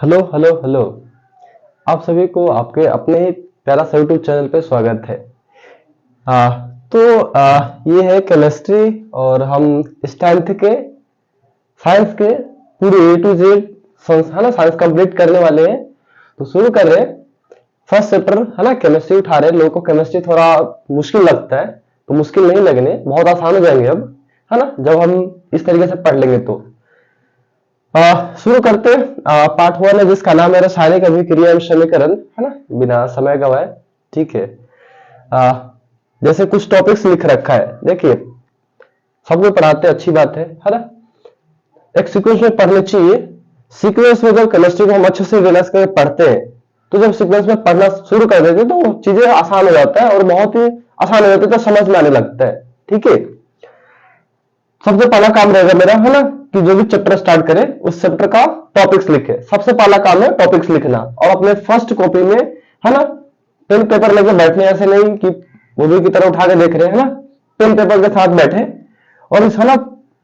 Hello hello hello. आप सभी को आपके अपने ही प्यारा सा यूट्यूब चैनल पे स्वागत है। आ, ये है केमिस्ट्री और हम इस 10th के साइंस के पूरे A to Z है ना साइंस कंप्लीट करने वाले हैं। तो शुरू कर रहे हैं। फर्स्ट चैप्टर है ना केमिस्ट्री उठा रहे हैं। लोगों को केमिस्ट्री थोड़ा मुश्किल लगता है तो मुश्किल नहीं लगने, बहुत आसान हो जाएंगे अब, है ना, जब हम इस तरीके से पढ़ लेंगे तो। शुरू करते हैं। पार्ट 1 है जिसका नाम है रासायनिक अभिक्रिया एवं समीकरण, है ना, बिना समय गवाए। ठीक है। आ, जैसे कुछ टॉपिक्स लिख रखा है, देखिए सबको पढ़ाते हैं, अच्छी बात है ना। एक सीक्वेंस में पढ़ने चाहिए। सीक्वेंस में जब केमिस्ट्री को हम अच्छे से रियलाइज करके पढ़ते हैं तो जब सीक्वेंस में पढ़ना शुरू कर देते हैं तो चीजें आसान हो जाता है और बहुत ही आसान हो जाती है, तो समझ में आने लगता है। ठीक है। सबसे पहला काम रहेगा मेरा, है ना, कि जो भी चैप्टर स्टार्ट करें उस चैप्टर का टॉपिक्स लिखे। सबसे पहला काम है टॉपिक्स लिखना, और अपने फर्स्ट कॉपी में, है ना, पेन पेपर लेके बैठने, ऐसे नहीं कि मूवी की तरह उठा के देख रहे हैं, है ना, पेन पेपर के साथ बैठे और इस, है ना,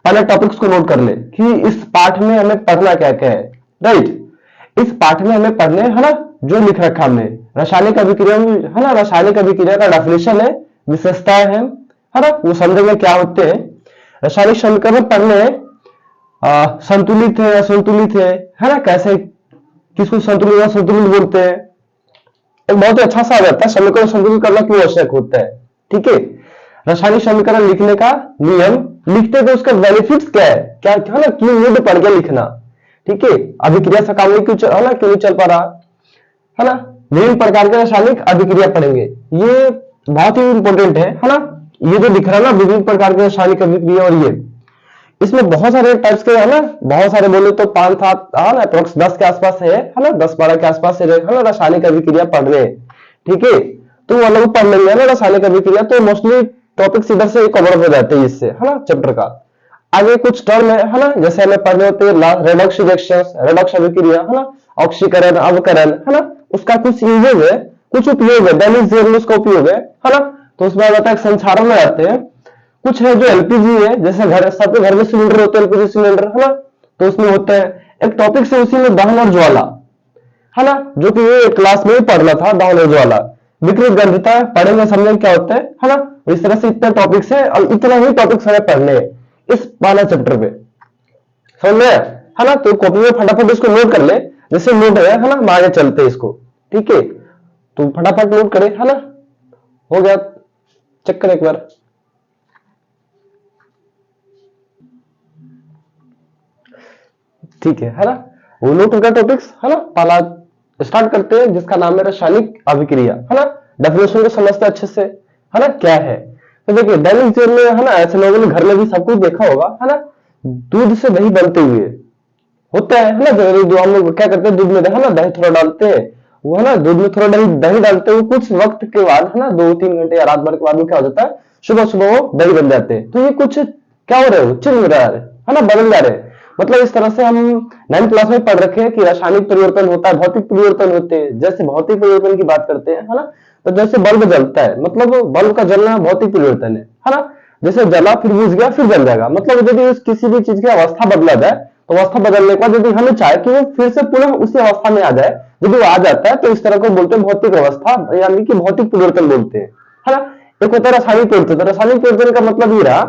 पहले टॉपिक्स को नोट कर ले कि इस पाठ में हमें पढ़ना क्या क्या है। राइट। इस पाठ में हमें पढ़ने, है ना, जो लिख रखा हमने रासायनिक अभिक्रिया में, है ना, रासायनिक अभिक्रिया का डेफिनेशन है, विशेषताएं हैं, है ना, वो समझेंगे क्या होते हैं। रासायनिक समीकरण पढ़ने संतुलित है असंतुलित है ना, कैसे किसको संतुलित असंतुलित बोलते हैं। एक बहुत ही अच्छा सा आ जाता है समीकरण संतुलित करना क्यों आवश्यक होता है। ठीक है। रासायनिक समीकरण लिखने का नियम, लिखते तो उसका बेनिफिट्स क्या है, क्या है ना, क्यों नीड पढ़ के लिखना। ठीक है। अभिक्रिया से काम नहीं क्यों, है ना, क्यों नहीं चल पा रहा, है ना। विभिन्न प्रकार के रासायनिक अभिक्रिया पढ़ेंगे, ये बहुत ही इंपॉर्टेंट है ना। ये जो दिख रहा है ना विभिन्न प्रकार के रासायनिक अभिक्रिया, और ये इसमें बहुत सारे टाइप्स के, है ना, बहुत सारे बोले तो 5-7, है ना, अप्रोक्स 10 के आसपास है ना, 10-12 के आसपास है ना रासायनिक अभिक्रिया पढ़ रहे हैं। ठीक है। तो वो लोग पढ़ लेंगे ना रासायनिक अभिक्रिया, तो मोस्टली टॉपिक्स इधर से कवर हो जाते हैं इससे, है ना, चैप्टर का। आगे कुछ टर्म है ना, जैसे हमें पढ़ने होते हैं रेडॉक्स रिएक्शंस, रेडॉक्स अभिक्रिया, है ना, ऑक्सीकरण अवकरण, है ना, उसका कुछ यूजेज है, कुछ उपयोग है, दैनिक जीवन में उसका उपयोग है ना। तो उसमें बताया संसारण में आते हैं। कुछ है जो एलपीजी है, जैसे घर सबके घर में सिलेंडर होते हैं, एलपीजी सिलेंडर, है ना, तो उसमें होता है। एक टॉपिक से उसी में दहन और ज्वाला, है ना, जो कि ये क्लास में ही पढ़ना था, दहन और ज्वाला, विकृत गंधता पढ़ेंगे, समझेंगे क्या होता है ना। इस तरह से इतने टॉपिक्स है और इतना ही टॉपिक्स हमें पढ़ने हैं इस पहला चैप्टर पे, समझ में है ना। तो कॉपी में फटाफट इसको नोट कर ले, जैसे नोट है ना, हम आगे चलते हैं इसको। ठीक है। तो फटाफट नोट करें, है ना। हो गया, चेक करें एक बार। ठीक है ना। वो नोट का टॉपिक्स, है ना, पहला स्टार्ट करते हैं जिसका नाम है रासायनिक अभिक्रिया, है ना। डेफिनेशन को समझते हैं अच्छे से, है ना, क्या है। तो देखिए दैनिक जीवन में, है ना, ऐसे लोगों ने घर में भी सब कुछ देखा होगा, है ना, दूध से दही बनते हुए होता है ना। जो हम लोग क्या करते हैं, दूध में, है ना, दही थोड़ा डालते हैं, वो, है ना, दूध में थोड़ा दही दही डालते हुए कुछ वक्त के बाद, है ना, 2-3 घंटे या रात भर के बाद में क्या हो जाता है, सुबह सुबह वो दही बन जाते हैं। तो ये कुछ क्या हो रहा है, चेंज हो रहा है ना, बदल जा रहे हैं। मतलब इस तरह से हम 9th क्लास में पढ़ रखे हैं कि रासायनिक परिवर्तन होता है, भौतिक परिवर्तन होते हैं। जैसे भौतिक परिवर्तन की बात करते हैं, है ना, तो जैसे बल्ब जलता है, मतलब बल्ब का जलना भौतिक परिवर्तन है ना। जैसे जला फिर बुझ गया फिर जल जाएगा, मतलब यदि किसी भी चीज की अवस्था बदला जाए तो अवस्था बदलने के बाद यदि हमें चाहे कि वो फिर से पुनः उसी अवस्था में आ जाए, यदि वो आ जाता है तो इस तरह को बोलते हैं भौतिक अवस्था, यानी कि भौतिक परिवर्तन बोलते हैं, है ना। एक होता है रासायनिक परिवर्तन। रासायनिक परिवर्तन का मतलब ये रहा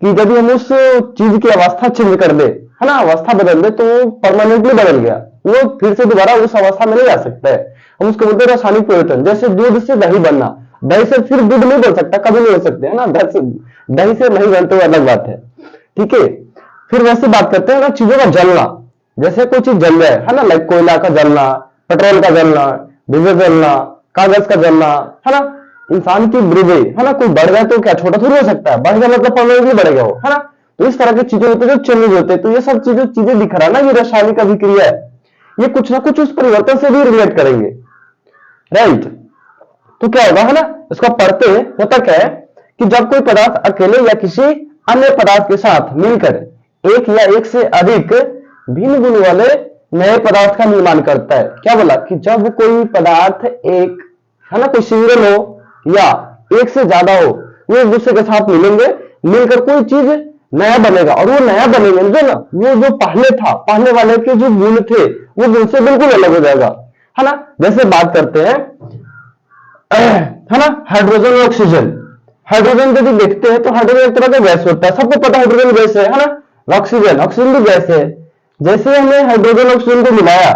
कि यदि हम उस चीज की अवस्था चेंज कर दे, है ना, अवस्था बदल दे, तो वो परमानेंटली बदल गया, वो फिर से दोबारा उस अवस्था में नहीं आ सकता है, हम उसको बोलते हैं रासायनिक परिवर्तन। जैसे दूध से दही बनना, दही से फिर दूध नहीं बन सकता, कभी नहीं हो सकते, है ना, दही से नहीं बनते हुए अलग बात है। ठीक है। फिर वैसे बात करते हैं ना चीजों का जलना, जैसे कोई चीज जल जाए, है ना, लाइक कोयला का जलना, पेट्रोल का जलना, डीजल जलना, कागज का जलना, है ना, इंसान की ब्रीदिंग, है ना, कोई बढ़ गया तो क्या छोटा थोड़ी हो सकता है, बढ़ गया मतलब परमानेंटली बढ़ेगा वो, है ना। तो इस तरह की चीजें होती है जो चेंज होते हैं। तो ये सब चीजें दिख रहा है ना, ये रासायनिक अभिक्रिया है, ये कुछ ना कुछ उस परिवर्तन से भी रिलेट करेंगे। राइट। तो क्या होगा, है ना, इसको पढ़ते होता क्या है कि जब कोई पदार्थ अकेले या किसी अन्य पदार्थ के साथ मिलकर एक या एक से अधिक भिन्न गुण वाले नए पदार्थ का निर्माण करता है। क्या बोला कि जब कोई पदार्थ एक, है ना, कोई सिंगल हो या एक से ज्यादा हो, वो एक दूसरे के साथ मिलेंगे, मिलकर कोई चीज नया बनेगा, और वो नया बनेगा जो ना, वो जो पहले था, पहले वाले के जो गुण थे वो गुण से बिल्कुल अलग हो जाएगा, है ना। जैसे बात करते हैं, है ना, हाइड्रोजन और ऑक्सीजन। हाइड्रोजन यदि देखते हैं तो हाइड्रोजन एक तरह का गैस होता है, सबको पता है हाइड्रोजन गैस है ना। ऑक्सीजन, ऑक्सीजन भी गैस है। जैसे हमने हाइड्रोजन ऑक्सीजन को मिलाया,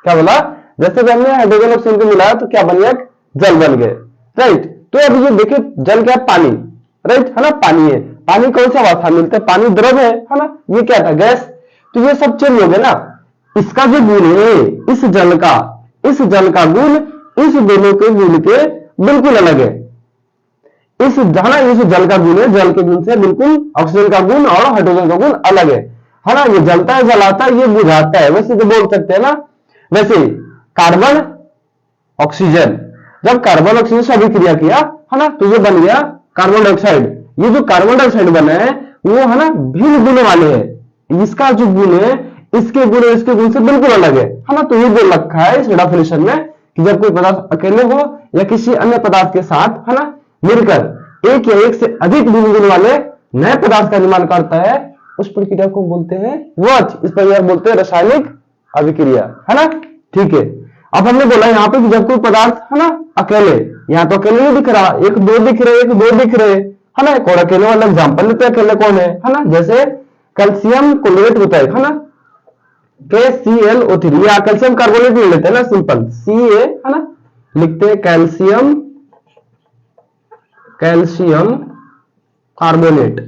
क्या बोला, जैसे कि हमने हाइड्रोजन ऑक्सीजन को मिलाया तो क्या बन गया, जल बन गए, राइट। तो अब ये देखिए, जल क्या, पानी, राइट, है ना, पानी है। पानी कौन सा अवस्था मिलता है, पानी द्रव है ना, ये क्या था, गैस। तो ये सब चेंज हो गया ना। इसका जो गुण है, इस जल का गुण इस दोनों के गुण के बिल्कुल अलग है। इस जल का गुण है, जल के गुण से बिल्कुल ऑक्सीजन का गुण और हाइड्रोजन का गुण अलग है ना। ये जलता है, जलाता है, ये बुझाता है, वैसे तो बोल सकते हैं ना। वैसे कार्बन ऑक्सीजन, जब कार्बन ऑक्सीजन से अभिक्रिया किया, है ना, तो ये बन गया कार्बन डाइऑक्साइड। ये जो कार्बन डाइऑक्साइड बना है वो, है ना, भिन्न गुण वाले हैं। इसका जो गुण है इसके गुण इसके गुण से बिल्कुल अलग है ना। तो ये बोल रखा है इस डेफिनेशन में कि जब कोई पदार्थ अकेले हो या किसी अन्य पदार्थ के साथ, है ना, मिलकर एक या एक से अधिक भिन्न गुण वाले नए पदार्थ का निर्माण करता है, उस प्रक्रिया को बोलते हैं व्हाट, इस प्रक्रिया को बोलते हैं रासायनिक अभिक्रिया, है ना। ठीक है, अब हमने बोला यहाँ पे कि जब कोई पदार्थ, है ना, अकेले, यहाँ तो अकेले नहीं दिख रहा, एक दो दिख रहे, एक दो दिख रहे, है ना। एक और अकेले वाला एग्जाम्पल लेते हैं, अकेले कौन है ना, जैसे कैल्शियम क्लोरेट होता है ना, KClO3, या कैल्शियम कार्बोनेट ले लेते हैं ना, सिंपल Ca, है ना, लिखते हैं कैल्शियम कार्बोनेट।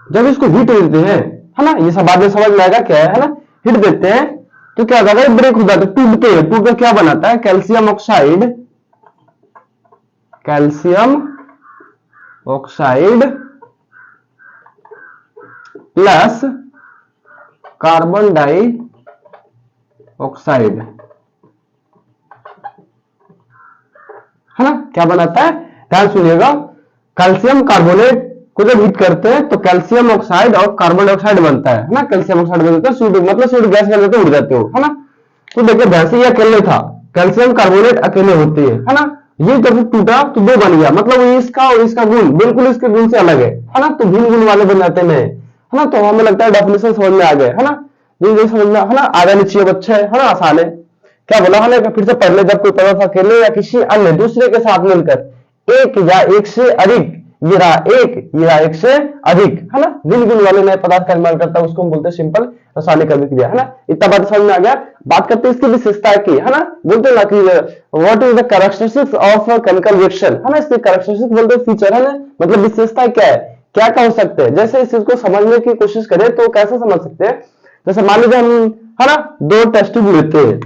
जब इसको हीट देते हैं, है ना, ये सब बाद में समझ में आएगा क्या है ना, हीट देते हैं तो क्या होता है, ब्रेक हो जाता है, टूटते हैं, टूट कर क्या बनाता है, calcium oxide plus carbon dioxide, है ना, क्या बनाता है, ध्यान सुनिएगा। कैल्शियम कार्बोनेट को जब हीट करते हैं तो कैल्शियम ऑक्साइड और कार्बन डाइऑक्साइड बनता है ना। कैल्शियम ऑक्साइड बनता है, मतलब सूर्य गैस कर देते उड़ जाते हो, है ना। तो देखिए ध्यान से, ये अकेले था, कैल्शियम कार्बोनेट अकेले होते हैं, है ना। ये जब टूटा तो दो बन गया, मतलब इसका और इसका गुण बिल्कुल इसके गुण से अलग है ना। तो भिन्न गुण वाले बन जाते हैं, है ना। तो हमें लगता है डेफिनेशन समझ में आ गए, है ना। ये समझ में, है ना, आगे नीचे बच्चे, है ना, आसान है। क्या बोला हमने, फिर से पढ़ ले, जब कोई पदार्थ अकेले या किसी अन्य दूसरे के साथ मिलकर एक या एक से अधिक, ये रहा एक, ये रहा एक से अधिक, है ना, भिन्न गुण वाले नए पदार्थ का निर्माण करता है, उसको हम बोलते हैं सिंपल रासायनिक अभिक्रिया, है ना। इतना बात समझ में आ गया। बात करते हैं इसकी विशेषता की, है ना। बोलते हैं कि what is the characteristics of chemical reaction, है ना। इसके कैरेक्टरिस्टिक्स बोलते हैं फीचर, है ना, मतलब विशेषता क्या है, क्या क्या हो सकते हैं। जैसे इस चीज को समझने की कोशिश करें तो कैसे समझ सकते हैं, जैसे मान लीजिए हम, है ना, दो टेस्ट ट्यूब लेते हैं,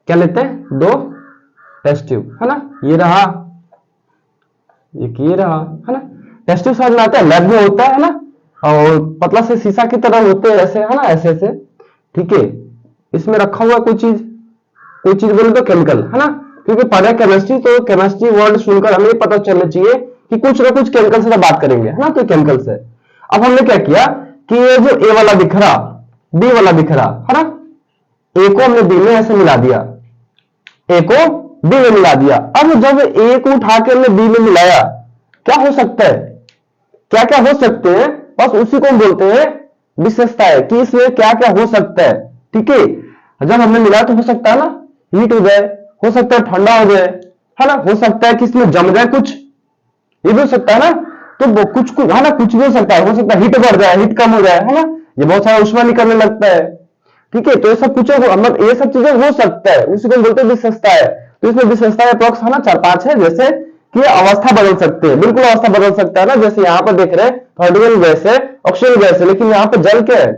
क्या लेते हैं, दो टेस्ट ट्यूब, है ना, ये रहा, ये रहा, है ना। टेस्ट ट्यूब समझ में आता है, लैब में होता है ना, और पतला से शीशा की तरह होते हैं ऐसे, है ना, ऐसे ऐसे, ठीक है। इसमें रखा हुआ कोई चीज बोले तो केमिकल, है ना, क्योंकि पढ़ा केमिस्ट्री, तो केमिस्ट्री वर्ड सुनकर हमें पता चलना चाहिए कि कुछ ना कुछ केमिकल से बात करेंगे, है ना। तो केमिकल से अब हमने क्या किया कि ये जो ए वाला दिख रहा, बी वाला दिख रहा, है ना, ए को हमने बी में ऐसे मिला दिया, ए को बी में मिला दिया। अब जब ए को उठा के हमने बी में मिलाया, क्या हो सकता है, क्या क्या हो सकते हैं, बस उसी को हम बोलते हैं विशेषता है कि इसमें क्या क्या हो सकता है, ठीक है। जब हमने मिलाया तो हो सकता है ना हीट हो जाए, हो सकता है ठंडा हो जाए, है ना, हो सकता है कि इसमें जम जाए कुछ, ये भी हो सकता है ना। तो वो कुछ है ना, कुछ भी हो सकता है हीट बढ़ जाए, हीट कम हो जाए, है ना, ये बहुत सारा ऊष्मा निकलने लगता है, ठीक है। तो ये सब कुछ मतलब ये सब चीजें हो सकता है, उसी को बोलते हैं विशेषता है। तो इसमें विशेषता अप्रॉक्स, है ना, 4-5 है। जैसे कि अवस्था बदल सकते हैं, बिल्कुल अवस्था बदल सकता है ना। जैसे यहाँ पर देख रहे हैं हाइड्रोजन गैस है, ऑक्सीजन गैस है, लेकिन यहाँ पर जल क्या है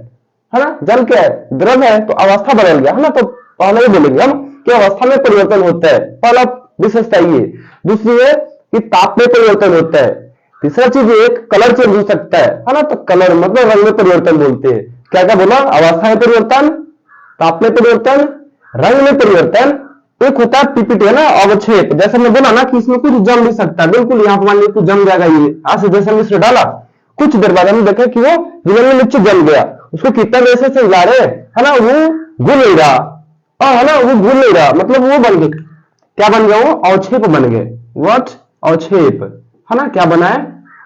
ना, जल क्या है, द्रव है, तो अवस्था बदल गया, है ना। तो पहले ही बोलेंगे हम कि अवस्था में परिवर्तन होता है, पहला विशेषता ये। दूसरी है कि ताप में परिवर्तन होता है। तीसरा चीज एक कलर चेंज हो सकता है ना, तो कलर मतलब रंग में परिवर्तन बोलते हैं। क्या क्या बोला, अवस्था में परिवर्तन, ताप में परिवर्तन, रंग में परिवर्तन। एक होता है पीपीटी, है ना, अवक्षेप, जैसे हमने बोला ना कि इसमें कुछ जम भी सकता है, बिल्कुल यहाँ पर मान लीजिए कुछ जम जाएगा, ये ऐसे जैसे हमने इसमें डाला, कुछ देर बाद हमने देखा कि वो जीवन में नीचे जम गया, उसको कितना देर से हिला रहे, है ना, वो घुल नहीं रहा, है ना, वो घुल नहीं रहा, मतलब वो बन गया, क्या बन गया, वो अवक्षेप बन गए, व्हाट, अवक्षेप, है ना, क्या बना है,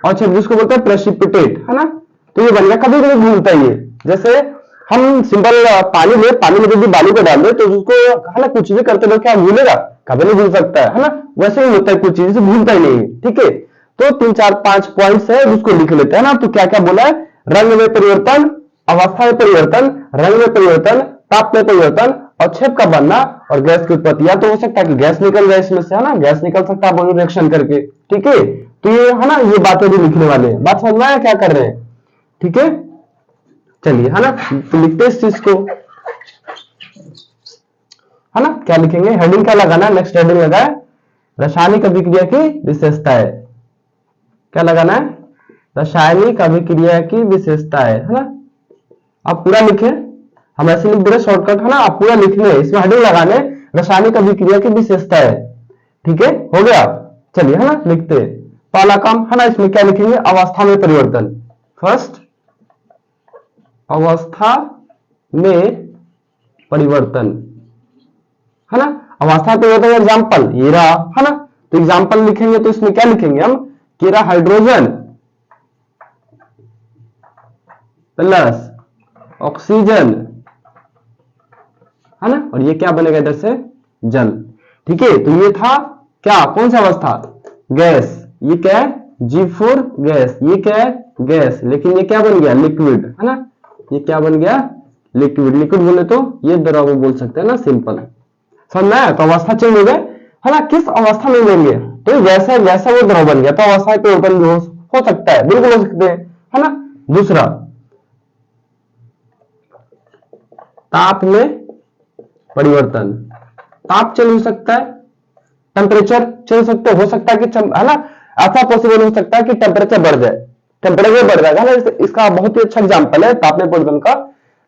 अवक्षेप, जिसको बोलते हैं प्रेसिपिटेट, है ना। तो ये बन गया, कभी कभी भूलता है ये, जैसे हम सिंपल पानी में यदि बालू को डाल दे तो उसको, है ना, कुछ चीजें करते रहो, क्या भूलेगा, कभी नहीं भूल सकता है ना। वैसे ही होता है, कुछ चीजें भूलता ही नहीं है, ठीक है। तो 3 4 5 पॉइंट्स है, उसको लिख लेते हैं ना। तो क्या क्या बोला है, रंग में परिवर्तन, अवस्था में परिवर्तन, रंग में परिवर्तन, ताप में परिवर्तन, अवक्षेप का बनना और गैस की उत्पत्ति। या तो हो सकता है कि गैस निकल जाए इसमें से, है ना, गैस निकल सकता है बोलो रिएक्शन करके, ठीक है। तो ये, है ना, ये बातें भी लिखने वाले हैं, बात समझ में आया क्या कर रहे हैं, ठीक है। चलिए, है ना, तो लिखते हैं इस चीज को, है ना। क्या लिखेंगे, हेडिंग क्या लगाना है, नेक्स्ट हेडिंग लगा है रासायनिक अभिक्रिया की विशेषताएं। क्या लगाना है, रासायनिक अभिक्रिया की विशेषताएं, है ना। आप पूरा लिखें, हम ऐसे लिख दे रहे शॉर्टकट, है ना, आप पूरा लिखने, इसमें हेडिंग लगाने रासायनिक अभिक्रिया की विशेषताएं, ठीक है, हो गया। चलिए, है ना, लिखते हैं पहला काम, है ना, इसमें क्या लिखेंगे, अवस्था में परिवर्तन। फर्स्ट, अवस्था में परिवर्तन, है ना। अवस्था में परिवर्तन एग्जाम्पल ये रहा, है ना। तो एग्जाम्पल लिखेंगे तो इसमें क्या लिखेंगे हम, कि रहा हाइड्रोजन प्लस ऑक्सीजन, है ना, और ये क्या बनेगा इधर से, जल, ठीक है। तो ये था क्या, कौन सा अवस्था, गैस, ये क्या है, G4 गैस, ये क्या है, गैस, लेकिन ये क्या बन गया, लिक्विड, है ना, ये क्या बन गया, लिक्विड। लिक्विड बोले तो ये द्रव बोल सकते हैं ना, सिंपल, समझ में आया। तो अवस्था चेंज हो गए, है ना, किस अवस्था में लेंगे, तो वैसा वैसा वो द्रव बन गया, तो अवस्था परिवर्तन भी हो सकता है, बिल्कुल हो सकते हैं, है ना। दूसरा, ताप में परिवर्तन, ताप चेंज हो सकता है, टेम्परेचर चेंज हो सकता है कि, है ना, ऐसा पॉसिबल हो सकता है कि टेम्परेचर बढ़ जाए, टेम्परेचर बढ़ जाएगा ना। इसका बहुत ही अच्छा एग्जांपल है ताप में परिवर्तन का।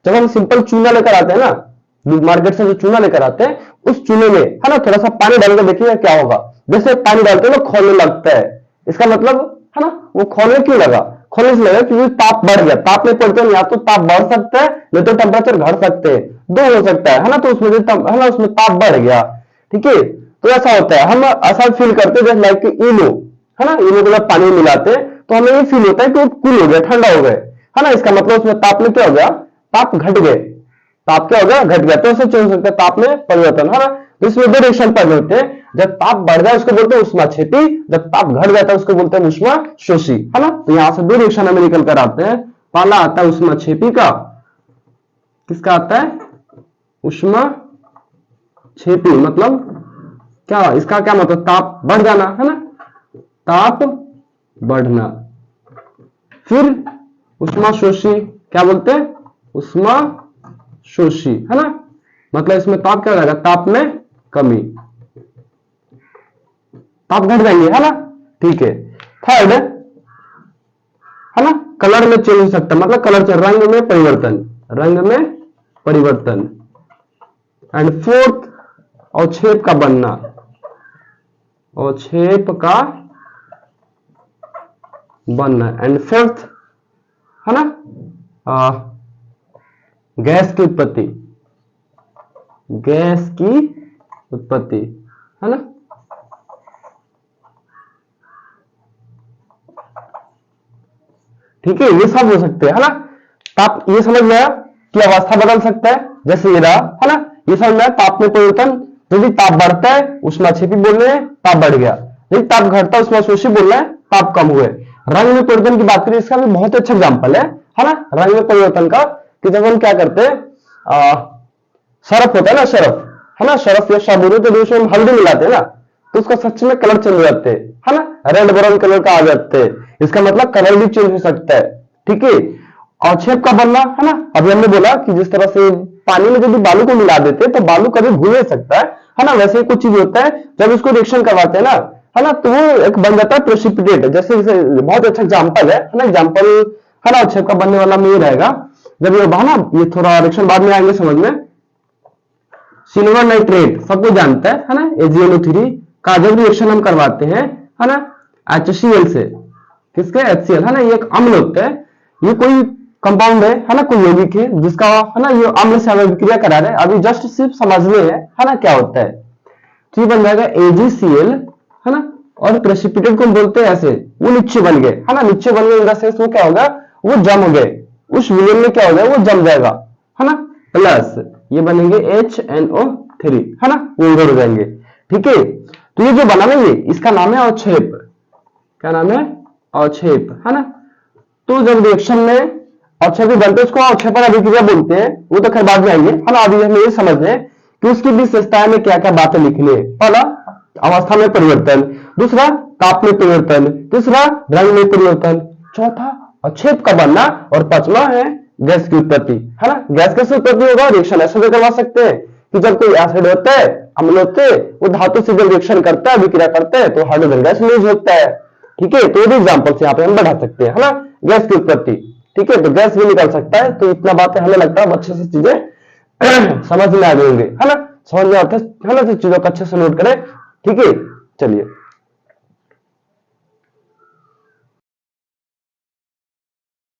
जब हम सिंपल चूना लेकर आते हैं ना, मार्केट से जो चूना लेकर आते हैं, उस चूने में, है ना, थोड़ा सा पानी डालकर देखिएगा क्या होगा, जैसे पानी डालते हैं ना खोलने लगता है, इसका मतलब, है ना, वो खोलने क्यों लगा, खोलने से लगा क्योंकि ताप बढ़ गया। ताप में परिवर्तन, या तो ताप बढ़ सकता है, नहीं तो टेम्परेचर घट सकते हैं, दो हो सकता है ना। तो उसमें, है ना, उसमें ताप बढ़ गया, ठीक है। तो ऐसा होता है, हम ऐसा फील करते हैं जैसे लाइक इनो, है ना, इनो को जब पानी मिलाते तो हमें ये फील होता है कि वो कूल हो गया, ठंडा हो गए, है ना। इसका मतलब उसमें ताप में क्या हो गया, ताप घट गए, ताप क्या हो गया, घट गया। तो ऐसे चेंज हो सकता है ताप में परिवर्तन, है ना। तो इसमें दो रिएक्शन पैदा होते हैं, जब ताप बढ़ जाए उसको बोलते हैं उष्माक्षेपी, जब ताप घट जाता है उसको बोलते हैं उष्माशोषी, है ना। तो यहां से दो रिएक्शन हमें निकल कर आते हैं। पहला आता है उष्माक्षेपी का, किसका आता है, उष्माक्षेपी, मतलब क्या, इसका क्या मतलब, ताप बढ़ जाना, है ना, ताप बढ़ना। फिर उष्माशोषी, क्या बोलते हैं, उष्माशोषी, है ना, मतलब इसमें ताप क्या हो जाएगा, ताप में कमी, ताप घट जाएंगे, है ना, ठीक है। थर्ड, है ना, कलर में चेंज हो सकता है, मतलब कलर चेंज, रंग में परिवर्तन, रंग में परिवर्तन। एंड फोर्थ, अवक्षेप का बनना, अवक्षेप का बनना। एंड फिफ्थ, है ना, गैस की उत्पत्ति, गैस की उत्पत्ति, है ना। ठीक है, ये सब हो सकते हैं, है ना। ताप, ये समझ में आया कि अवस्था बदल सकता है, जैसे ये रहा, है ना, ये समझ में आया। ताप में परिवर्तन, यदि ताप बढ़ता है उष्माक्षेपी बोल रहे हैं, ताप बढ़ गया, यदि ताप घटता है उष्माशोषी बोल रहे हैं, ताप कम हुए। रंग में परिवर्तन की बात करें, इसका भी बहुत अच्छा एग्जाम्पल है ना, रंग में परिवर्तन का, कि जब हम क्या करते हैं, सरफ होता है ना, सरफ, है ना, सरफ या साबुन के बीच में हम हल्दी मिलाते हैं ना, तो उसका सच में कलर चेंज हो जाते हैं, है ना, रेड ब्राउन कलर का आ जाते हैं, इसका मतलब कलर भी चेंज हो सकता है, ठीक है। अवक्षेप का बनना, है ना, अभी हमने बोला कि जिस तरह से पानी में यदि बालू को मिला देते हैं तो बालू कभी घुल नहीं सकता है ना, वैसे ही कुछ चीज होता है, जब उसको रिएक्शन करवाते हैं ना, है ना, तो वो एक बन जाता है प्रेसिपिटेट। जैसे बहुत अच्छा एग्जाम्पल है ना, एग्जाम्पल, है ना, अवक्षेप का बनने वाला में ये रहेगा, जब ये ना, ये थोड़ा रिएक्शन बाद में आएंगे समझ में। सिल्वर नाइट्रेट सबको जानता है ना, AgNO3 का जब रिएक्शन हम करवाते हैं, है ना, HCl से, किसके, HCl, है ना, ये एक अम्ल होता है, ये कोई कंपाउंड है ना, कोई यौगिक है जिसका, है ना, ये अम्ल से अभिक्रिया करा रहे हैं, अभी जस्ट सिर्फ समझने है ना, क्या होता है। तो ये बन जाएगा AgCl, है ना, और प्रेसिपिटेट को हम बोलते हैं ऐसे, वो नीचे बन गए, है ना, नीचे बन गए इन द सेंस वो क्या होगा, वो जम हो गए, उस विलयन में क्या हो गया, वो जम जाएगा, है ना, प्लस ये बनेंगे HNO3, है ना, वो उधर हो जाएंगे। ठीक है, तो ये जो बना ना, ये इसका नाम है अवक्षेप। क्या नाम है, अवक्षेप, है ना। तो जब रिएक्शन में अवक्षेप बनते हैं उसको अवक्षेपण अभिक्रिया बोलते हैं, वो तो खैर बाद में आएंगे, है ना। अभी हमें ये समझ लें कि उसकी विशेषताएं में क्या क्या बातें लिखनी है। पहला, अवस्था में परिवर्तन, दूसरा ताप में परिवर्तन, तीसरा रंग में परिवर्तन, चौथा अवक्षेप का बनना, और पांचवा है गैस की उत्पत्ति, है ना। गैस कैसे उत्पत्ति होगा, रिएक्शन ऐसे भी करवा सकते हैं कि जब कोई एसिड होता है, अम्ल होते हैं, वो धातु से जब रिएक्शन करता है, विक्रिया करते हैं, तो हाइड्रोजन गैस रिलीज होता है। ठीक है, तो ये भी एग्जांपल यहाँ पे हम बढ़ा सकते हैं, है ना, गैस की उत्पत्ति। ठीक है, तो गैस भी निकल सकता है। तो इतना बातें हमें लगता है अच्छे से चीजें समझ में आ गई होंगे, है ना, समझ में आता है ना, तो चीजों को अच्छे से नोट करें। ठीक है, चलिए।